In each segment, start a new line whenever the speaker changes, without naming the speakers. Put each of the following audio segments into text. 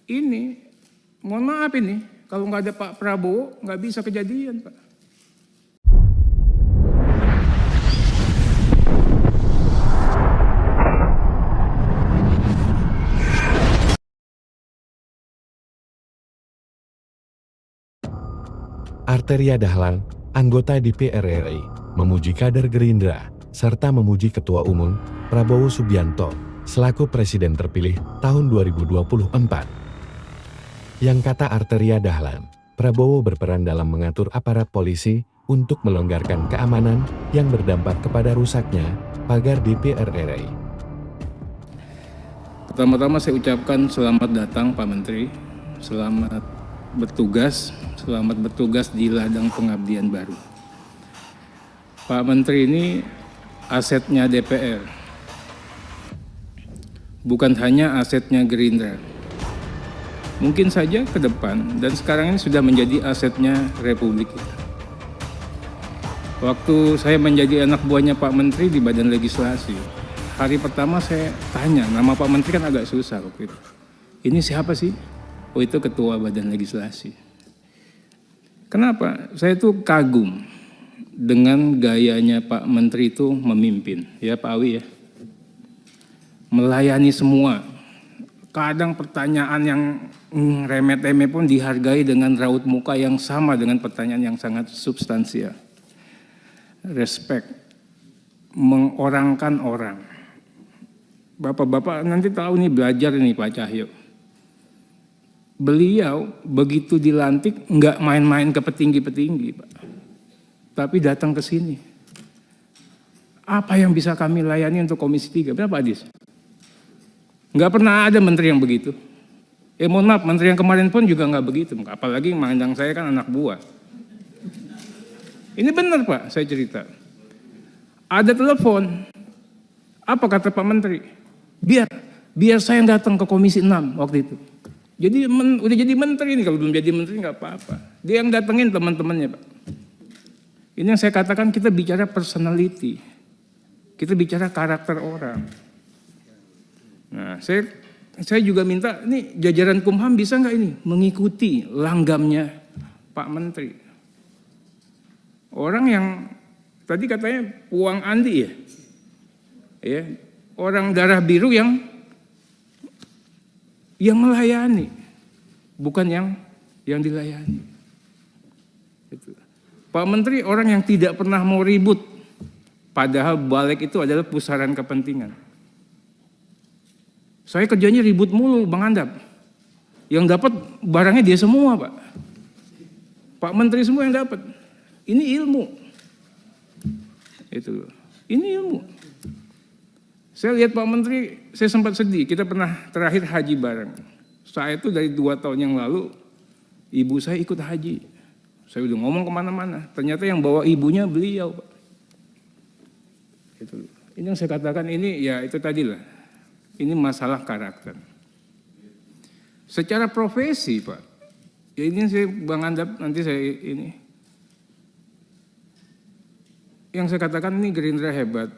ini, mohon maaf ini, kalau nggak ada Pak Prabowo nggak bisa kejadian, Pak.
Arteria Dahlan, anggota DPR RI, memuji kader Gerindra, serta memuji Ketua Umum, Prabowo Subianto, selaku Presiden terpilih tahun 2024. Yang kata Arteria Dahlan, Prabowo berperan dalam mengatur aparat polisi untuk melonggarkan keamanan yang berdampak kepada rusaknya pagar DPR RI.
Pertama-tama saya ucapkan selamat datang Pak Menteri, selamat bertugas di ladang pengabdian baru. Pak Menteri ini asetnya DPR, bukan hanya asetnya Gerindra. Mungkin saja ke depan dan sekarang ini sudah menjadi asetnya Republik kita. Waktu saya menjadi anak buahnya Pak Menteri di Badan Legislasi, hari pertama saya tanya, nama Pak Menteri kan agak susah waktu itu. Ini siapa sih? Oh, itu Ketua Badan Legislasi. Kenapa? Saya tuh kagum dengan gayanya Pak Menteri itu memimpin, ya Pak Awi ya. Melayani semua. Kadang pertanyaan yang remeh-temeh pun dihargai dengan raut muka yang sama dengan pertanyaan yang sangat substansial. Respect, mengorangkan orang. Bapak-bapak nanti tahu nih, belajar nih Pak Cahyo. Beliau begitu dilantik nggak main-main ke petinggi-petinggi, Pak. Tapi datang ke sini. Apa yang bisa kami layani untuk Komisi 3? Berapa, Adis? Nggak pernah ada menteri yang begitu. Mohon maaf, menteri yang kemarin pun juga nggak begitu. Apalagi mandang saya kan anak buah. Ini benar Pak, saya cerita. Ada telepon. Apa kata Pak Menteri? Biar saya yang datang ke Komisi 6 waktu itu. Jadi udah jadi menteri ini, kalau belum jadi menteri nggak apa-apa. Dia yang datengin teman-temannya Pak. Ini yang saya katakan, kita bicara personality. Kita bicara karakter orang. Nah, saya juga minta, ini jajaran Kumham bisa nggak ini mengikuti langgamnya Pak Menteri. Orang yang tadi katanya Puang Andi ya, orang darah biru yang melayani, bukan yang dilayani. Itu. Pak Menteri orang yang tidak pernah mau ribut, padahal balik itu adalah pusaran kepentingan. Saya kerjanya ribut mulu, Bang Andap. Yang dapat barangnya dia semua, Pak. Pak Menteri semua yang dapat. Ini ilmu. Itu. Ini ilmu. Saya lihat Pak Menteri, saya sempat sedih. Kita pernah terakhir haji bareng. Saya itu dari 2 tahun yang lalu, ibu saya ikut haji. Saya udah ngomong kemana-mana. Ternyata yang bawa ibunya beliau, Pak. Itu. Ini yang saya katakan ini, ya itu tadi lah. Ini masalah karakter. Secara profesi, Pak. Ya ini saya Bang Andap, nanti saya ini. Yang saya katakan ini Gerindra hebat.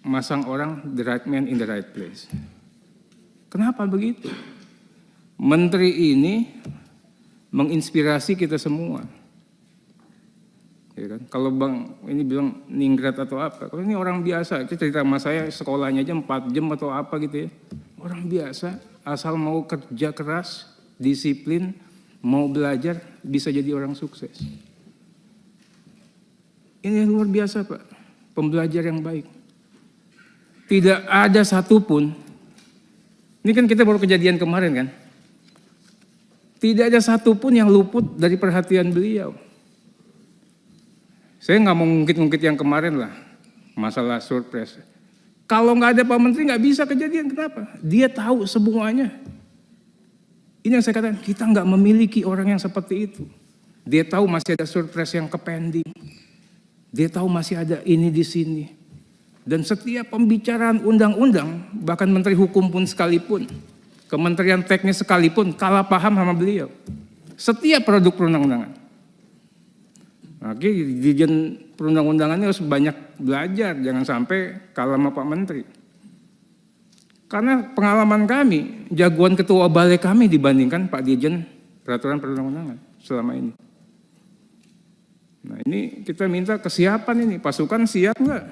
Masang orang the right man in the right place. Kenapa begitu? Menteri ini menginspirasi kita semua. Ya kan? Kalau Bang ini bilang ningrat atau apa, kalau ini orang biasa, itu cerita sama saya sekolahnya aja 4 jam atau apa gitu ya. Orang biasa, asal mau kerja keras, disiplin, mau belajar, bisa jadi orang sukses. Ini luar biasa Pak, pembelajar yang baik. Tidak ada satupun, ini kan kita baru kejadian kemarin kan, tidak ada satupun yang luput dari perhatian beliau. Saya nggak mau ngungkit-ngungkit yang kemarin lah, masalah surprise. Kalau nggak ada Pak Menteri nggak bisa kejadian, kenapa? Dia tahu semuanya. Ini yang saya katakan, kita nggak memiliki orang yang seperti itu. Dia tahu masih ada surprise yang kepending. Dia tahu masih ada ini di sini. Dan setiap pembicaraan undang-undang, bahkan Menteri Hukum pun sekalipun, Kementerian Teknis sekalipun, kalah paham sama beliau. Setiap produk perundang-undangan. Oke, Dirjen Perundang-undangannya harus banyak belajar, jangan sampai kalah sama Pak Menteri. Karena pengalaman kami, jagoan ketua balik kami dibandingkan Pak Dirjen Peraturan Perundang-undangan selama ini. Nah ini kita minta kesiapan ini, pasukan siap nggak?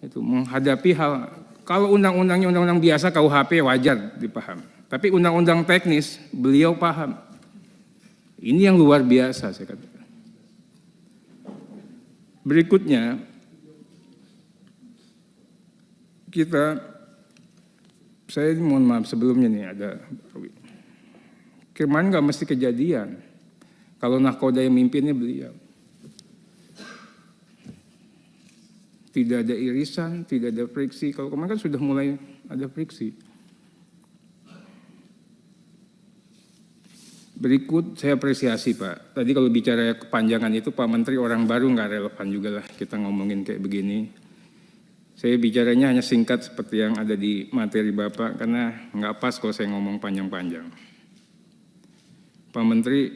Itu menghadapi hal, kalau undang-undangnya undang-undang biasa KUHP wajar dipaham. Tapi undang-undang teknis beliau paham. Ini yang luar biasa saya katakan. Berikutnya, saya mohon maaf sebelumnya nih ada, kemarin nggak mesti kejadian. Kalau nahkoda yang mimpinnya beliau. Tidak ada irisan, tidak ada friksi. Kalau kemarin kan sudah mulai ada friksi. Berikut saya apresiasi Pak. Tadi kalau bicara kepanjangan itu Pak Menteri orang baru nggak relevan juga lah kita ngomongin kayak begini. Saya bicaranya hanya singkat seperti yang ada di materi Bapak karena nggak pas kalau saya ngomong panjang-panjang. Pak Menteri,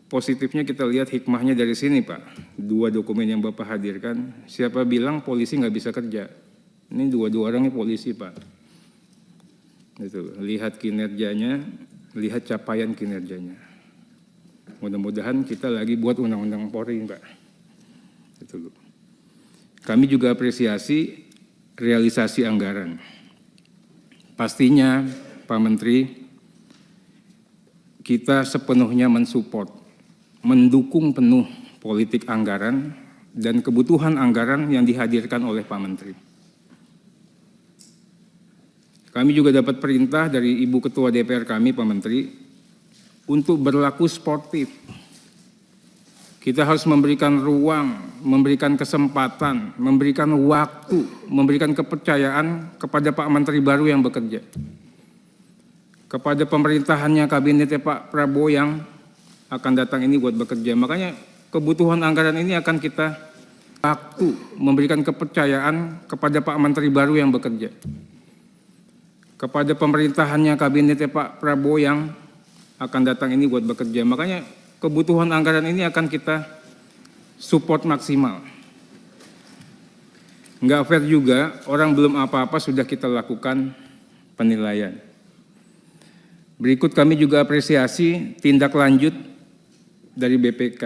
positifnya kita lihat hikmahnya dari sini Pak. 2 dokumen yang Bapak hadirkan, siapa bilang polisi nggak bisa kerja? Ini dua orangnya polisi Pak. Itu, lihat kinerjanya, lihat capaian kinerjanya. Mudah-mudahan kita lagi buat undang-undang Polri Pak. Itu. Kami juga apresiasi realisasi anggaran. Pastinya Pak Menteri, kita sepenuhnya mensupport, mendukung penuh politik anggaran dan kebutuhan anggaran yang dihadirkan oleh Pak Menteri. Kami juga dapat perintah dari Ibu Ketua DPR kami, Pak Menteri, untuk berlaku sportif. Kita harus memberikan ruang, memberikan kesempatan, memberikan waktu, memberikan kepercayaan kepada Pak Menteri baru yang bekerja. Kepada pemerintahannya, kabinetnya Pak Prabowo yang akan datang ini buat bekerja. Makanya kebutuhan anggaran ini akan kita waktu, memberikan kepercayaan kepada Pak Menteri baru yang bekerja. Kepada pemerintahannya, kabinetnya Pak Prabowo yang akan datang ini buat bekerja. Makanya kebutuhan anggaran ini akan kita support maksimal. Nggak fair juga, orang belum apa-apa sudah kita lakukan penilaian. Berikut kami juga apresiasi tindak lanjut dari BPK.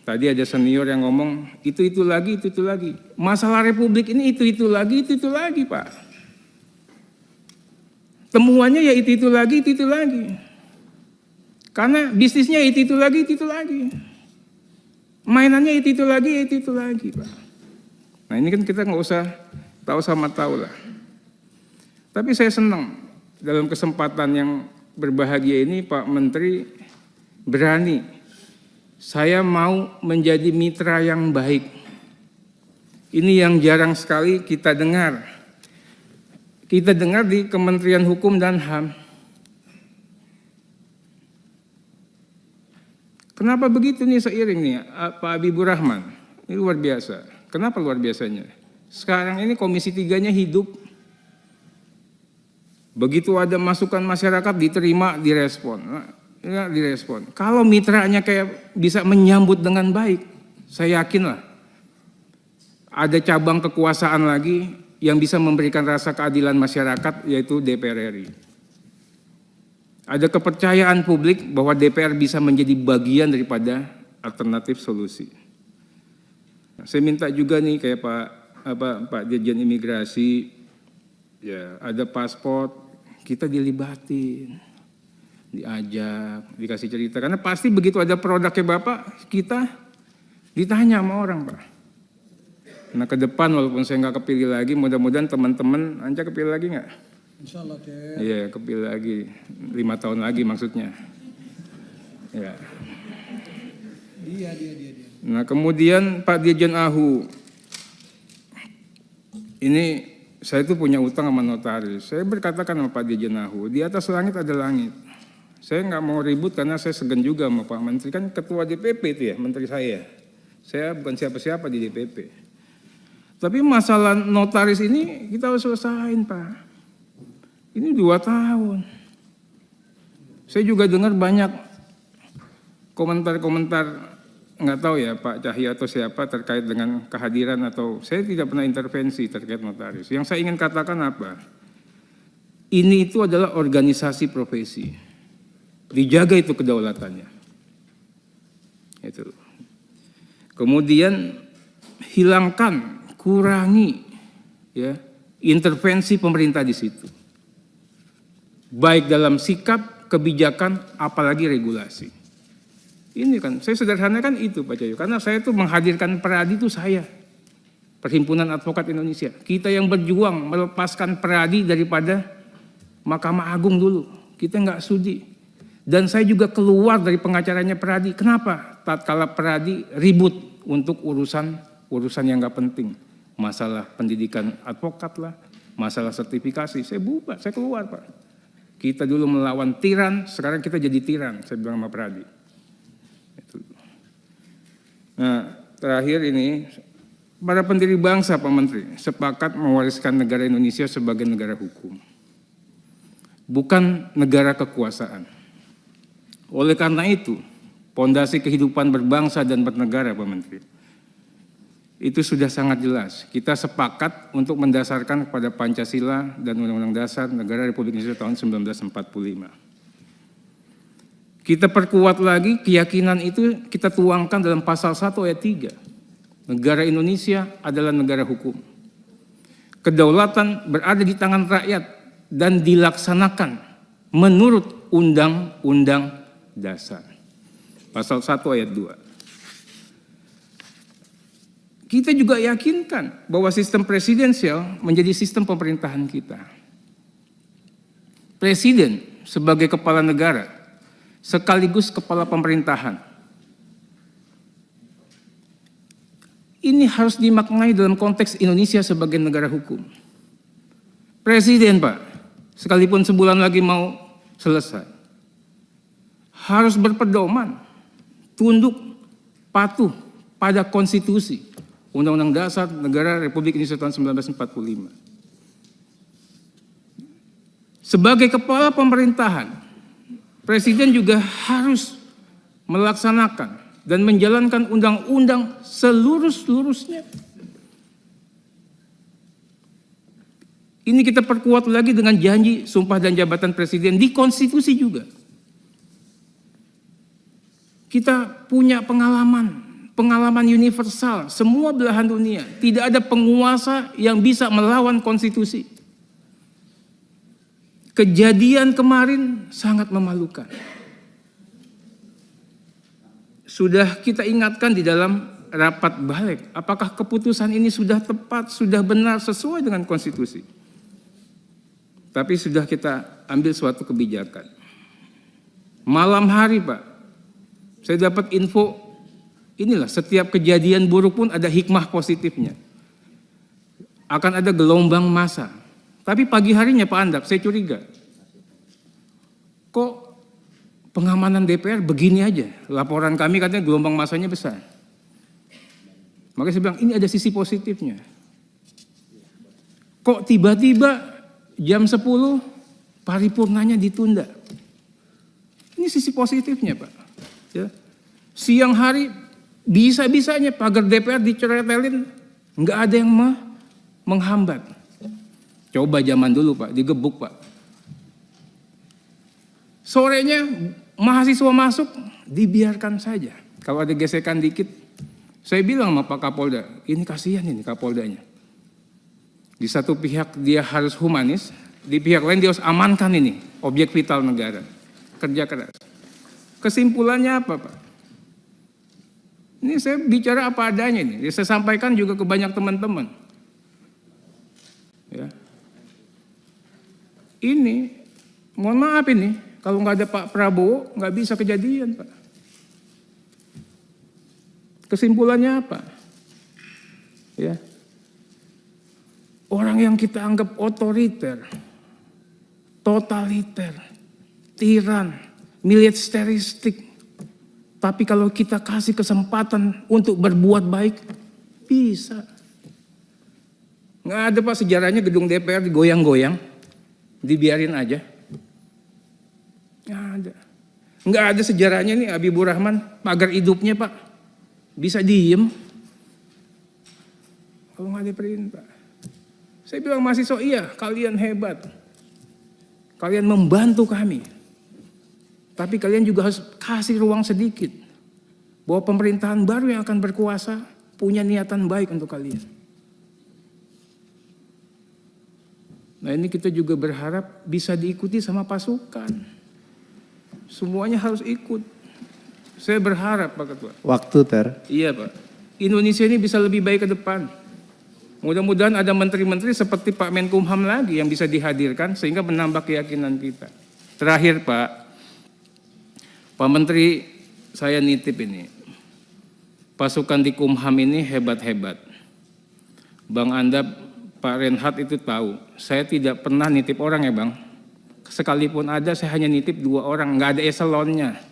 Tadi ada senior yang ngomong, itu lagi, itu lagi. Masalah Republik ini itu lagi, itu lagi Pak. Temuannya ya itu lagi, itu lagi. Karena bisnisnya itu lagi, itu lagi. Mainannya itu lagi, itu lagi Pak. Nah ini kan kita nggak usah tahu sama tahu lah. Tapi saya senang dalam kesempatan yang berbahagia ini Pak Menteri berani. Saya mau menjadi mitra yang baik. Ini yang jarang sekali kita dengar. Kita dengar di Kementerian Hukum dan HAM. Kenapa begitu nih seiring nih Pak Habibur Rahman? Ini luar biasa. Kenapa luar biasanya? Sekarang ini Komisi 3-nya hidup. Begitu ada masukan masyarakat diterima, direspon. Ya, direspon. Kalau mitranya kayak bisa menyambut dengan baik, saya yakinlah ada cabang kekuasaan lagi yang bisa memberikan rasa keadilan masyarakat, yaitu DPR RI. Ada kepercayaan publik bahwa DPR bisa menjadi bagian daripada alternatif solusi. Saya minta juga nih kayak Pak Dirjen Imigrasi, ya ada paspor, kita dilibatin, diajak, dikasih cerita. Karena pasti begitu ada produknya Bapak, kita ditanya sama orang Pak. Nah ke depan walaupun saya nggak kepilih lagi, mudah-mudahan teman-teman, Anca kepilih lagi nggak?
Insya Allah,
Iya, kepilih lagi 5 tahun lagi maksudnya. Ya.
Dia.
Nah kemudian Pak Dirjen AHU, ini saya tuh punya utang sama notaris. Saya berkatakan sama Pak Dirjen AHU, di atas langit ada langit. Saya nggak mau ribut karena saya segan juga sama Pak Menteri, kan ketua DPP itu ya, menteri saya. Saya bukan siapa-siapa di DPP. Tapi masalah notaris ini kita harus selesain Pak. Ini 2 tahun. Saya juga dengar banyak komentar-komentar, nggak tahu ya Pak Cahya atau siapa terkait dengan kehadiran atau saya tidak pernah intervensi terkait notaris. Yang saya ingin katakan apa? ini itu adalah organisasi profesi. Dijaga itu kedaulatannya. Itu. Kemudian hilangkan, kurangi ya intervensi pemerintah di situ. Baik dalam sikap, kebijakan, apalagi regulasi. Ini kan, saya sederhanakan itu Pak Cahyo, karena saya tuh menghadirkan Peradi itu saya. Perhimpunan Advokat Indonesia. Kita yang berjuang melepaskan Peradi daripada Mahkamah Agung dulu. Kita nggak sudi. Dan saya juga keluar dari pengacaranya Peradi. Kenapa? Tatkala Peradi ribut untuk urusan yang nggak penting. Masalah pendidikan advokat lah, masalah sertifikasi. Saya bubar, saya keluar Pak. Kita dulu melawan tiran, sekarang kita jadi tiran, saya bilang sama Peradi. Nah, terakhir ini, para pendiri bangsa Pak Menteri sepakat mewariskan negara Indonesia sebagai negara hukum. Bukan negara kekuasaan. Oleh karena itu, pondasi kehidupan berbangsa dan bernegara Pak Menteri, itu sudah sangat jelas. Kita sepakat untuk mendasarkan kepada Pancasila dan Undang-Undang Dasar Negara Republik Indonesia tahun 1945. Kita perkuat lagi keyakinan itu kita tuangkan dalam pasal 1 ayat 3. Negara Indonesia adalah negara hukum. Kedaulatan berada di tangan rakyat dan dilaksanakan menurut Undang-Undang Dasar. Pasal 1 ayat 2. Kita juga yakinkan bahwa sistem presidensial menjadi sistem pemerintahan kita. Presiden sebagai kepala negara sekaligus kepala pemerintahan. Ini harus dimaknai dalam konteks Indonesia sebagai negara hukum. Presiden Pak, sekalipun sebulan lagi mau selesai, harus berpedoman, tunduk, patuh pada konstitusi, Undang-Undang Dasar Negara Republik Indonesia tahun 1945. Sebagai kepala pemerintahan, Presiden juga harus melaksanakan dan menjalankan undang-undang seluruh-seluruhnya. Ini kita perkuat lagi dengan janji sumpah dan jabatan Presiden di konstitusi juga. Kita punya pengalaman universal, semua belahan dunia. Tidak ada penguasa yang bisa melawan konstitusi. Kejadian kemarin sangat memalukan. Sudah kita ingatkan di dalam rapat balik, apakah keputusan ini sudah tepat, sudah benar, sesuai dengan konstitusi. Tapi sudah kita ambil suatu kebijakan. Malam hari Pak, saya dapat info, inilah setiap kejadian buruk pun ada hikmah positifnya. Akan ada gelombang massa. Tapi pagi harinya Pak Andap, saya curiga. Kok pengamanan DPR begini aja? Laporan kami katanya gelombang massanya besar. Makanya saya bilang ini ada sisi positifnya. Kok tiba-tiba jam 10 paripurnanya ditunda? Ini sisi positifnya Pak. Ya. Siang hari bisa-bisanya pagar DPR diceretelin, nggak ada yang menghambat. Coba zaman dulu Pak, digebuk Pak. Sorenya mahasiswa masuk, dibiarkan saja. Kalau ada gesekan dikit, saya bilang sama Pak Kapolda, ini kasihan ini Kapoldanya. Di satu pihak dia harus humanis, di pihak lain dia harus amankan ini, objek vital negara. Kerja keras. Kesimpulannya apa Pak? Ini saya bicara apa adanya nih. Saya sampaikan juga ke banyak teman-teman. Ya. Ini, mohon maaf ini, kalau nggak ada Pak Prabowo nggak bisa kejadian Pak. Kesimpulannya apa? Ya. Orang yang kita anggap otoriter, totaliter, tiran, militeristik. Tapi kalau kita kasih kesempatan untuk berbuat baik, bisa. Nggak ada Pak sejarahnya gedung DPR digoyang-goyang, dibiarin aja. Nggak ada. Nggak ada sejarahnya nih Habibur Rahman, pagar hidupnya Pak. Bisa diem. Kalau nggak ada perintah. Saya bilang mahasiswa, iya kalian hebat. kalian membantu kami. Tapi kalian juga harus kasih ruang sedikit bahwa pemerintahan baru yang akan berkuasa punya niatan baik untuk kalian. Nah ini kita juga berharap bisa diikuti sama pasukan. Semuanya harus ikut. Saya berharap Pak Ketua.
Waktu Ter.
Iya Pak. Indonesia ini bisa lebih baik ke depan. Mudah-mudahan ada menteri-menteri seperti Pak Menkumham lagi yang bisa dihadirkan sehingga menambah keyakinan kita. Terakhir Pak Menteri, saya nitip ini. Pasukan di Kumham ini hebat-hebat. Bang Anda, Pak Reinhardt itu tahu, saya tidak pernah nitip orang ya Bang. Sekalipun ada, saya hanya nitip 2 orang, nggak ada eselonnya.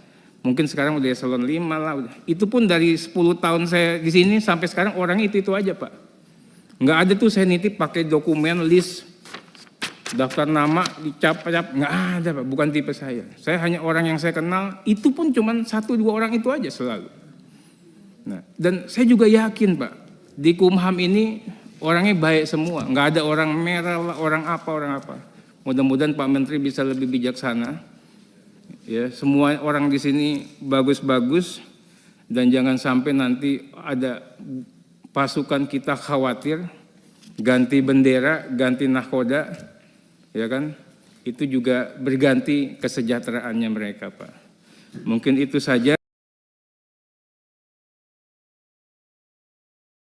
Mungkin sekarang udah eselon 5 lah. Itu pun dari 10 tahun saya di sini sampai sekarang orangnya itu aja Pak. Nggak ada tuh saya nitip pakai dokumen list, daftar nama, dicap-cap, nggak ada Pak, bukan tipe saya. Saya hanya orang yang saya kenal, itu pun cuma 1-2 orang itu aja selalu. Nah, dan saya juga yakin Pak, di Kumham ini orangnya baik semua, nggak ada orang merah lah, orang apa. Mudah-mudahan Pak Menteri bisa lebih bijaksana. Ya, semua orang di sini bagus-bagus dan jangan sampai nanti ada pasukan kita khawatir ganti bendera, ganti nahkoda, ya kan? Itu juga berganti kesejahteraannya mereka, Pak. Mungkin itu saja.